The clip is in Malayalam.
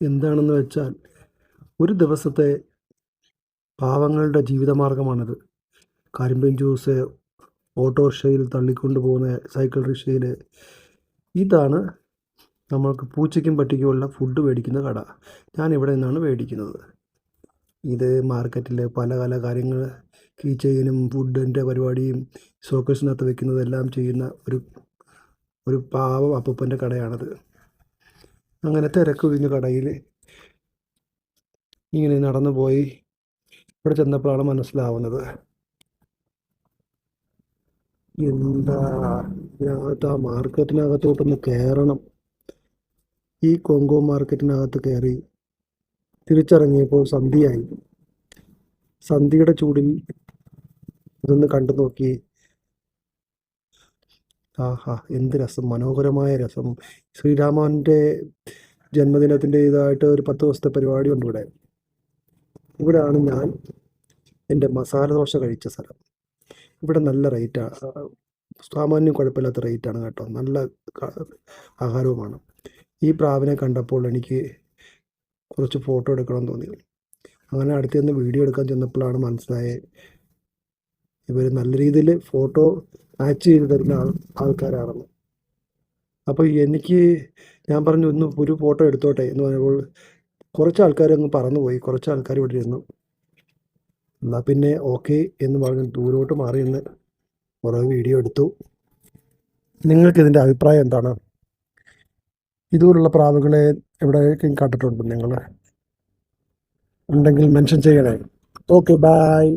എന്താണെന്ന് വെച്ചാൽ ഒരു ദിവസത്തെ പാവങ്ങളുടെ ജീവിതമാർഗ്ഗമാണിത്. കരിമ്പിൻ ജ്യൂസ്, ഓട്ടോറിക്ഷയിൽ തള്ളിക്കൊണ്ട് പോകുന്ന സൈക്കിൾ റിക്ഷയിൽ. ഇതാണ് നമ്മൾക്ക് പൂച്ചയ്ക്കും പട്ടിക്കുമുള്ള ഫുഡ് മേടിക്കുന്ന കട. ഞാനിവിടെ നിന്നാണ് മേടിക്കുന്നത്. ഇത് മാർക്കറ്റിൽ പല പല കാര്യങ്ങൾ, കീ ചെയിനും ഫുഡിൻ്റെ പരിപാടിയും ഷോക്കേസിനകത്ത് വെക്കുന്നതെല്ലാം ചെയ്യുന്ന ഒരു പാവം അപ്പൂപ്പൻ്റെ കടയാണത്. അങ്ങനെ തിരക്കൊഴിഞ്ഞ കടയിൽ ഇങ്ങനെ നടന്നു പോയി ഇവിടെ ചെന്നപ്പോഴാണ് മനസ്സിലാവുന്നത്, എന്താ ഇതിനകത്ത് ആ മാർക്കറ്റിനകത്തോട്ടൊന്ന് കയറണം. ഈ കോങ്കോ മാർക്കറ്റിനകത്ത് കയറി തിരിച്ചിറങ്ങിയപ്പോൾ സന്ധ്യയായി. സന്ധ്യയുടെ ചൂടിൽ ഇതൊന്ന് കണ്ടു നോക്കി. ആഹാ, എന്ത് രസം, മനോഹരമായ രസം. ശ്രീരാമൻ്റെ ജന്മദിനത്തിൻ്റെ ഇതായിട്ട് ഒരു 10 ദിവസത്തെ പരിപാടിയുണ്ട് ഇവിടെ. ഇവിടെയാണ് ഞാൻ എൻ്റെ മസാല ദോശ കഴിച്ച സ്ഥലം. ഇവിടെ നല്ല റേറ്റാണ്, സാമാന്യം കുഴപ്പമില്ലാത്ത റേറ്റാണ് കേട്ടോ. നല്ല ആഹാരവുമാണ്. ഈ പ്രാവിനെ കണ്ടപ്പോൾ എനിക്ക് കുറച്ച് ഫോട്ടോ എടുക്കണമെന്ന് തോന്നി. അങ്ങനെ അടുത്ത് നിന്ന് വീഡിയോ എടുക്കാൻ ചെന്നപ്പോഴാണ് മനസ്സിലായത്, ഇവർ നല്ല രീതിയിൽ ഫോട്ടോ മാച്ച് ചെയ്ത് തരുന്ന ആൾക്കാരാണെന്ന്. അപ്പോൾ ഞാൻ പറഞ്ഞു ഒന്ന് ഒരു ഫോട്ടോ എടുത്തോട്ടെ എന്ന് പറഞ്ഞപ്പോൾ കുറച്ച് ആൾക്കാർ അങ്ങ് പറന്നുപോയി. കുറച്ച് ആൾക്കാർ ഇവിടെ ഇരുന്നു. എന്നാൽ പിന്നെ ഓക്കെ എന്ന് പറഞ്ഞ് ദൂരോട്ട് മാറി നിന്ന് കുറേ വീഡിയോ എടുത്തു. നിങ്ങൾക്കിതിൻ്റെ അഭിപ്രായം എന്താണ്? ഇതുപോലുള്ള പ്രാവുകളെ എവിടെയൊക്കെയും കണ്ടിട്ടുണ്ടോ നിങ്ങൾ? ഉണ്ടെങ്കിൽ മെൻഷൻ ചെയ്യണേ. Okay, by.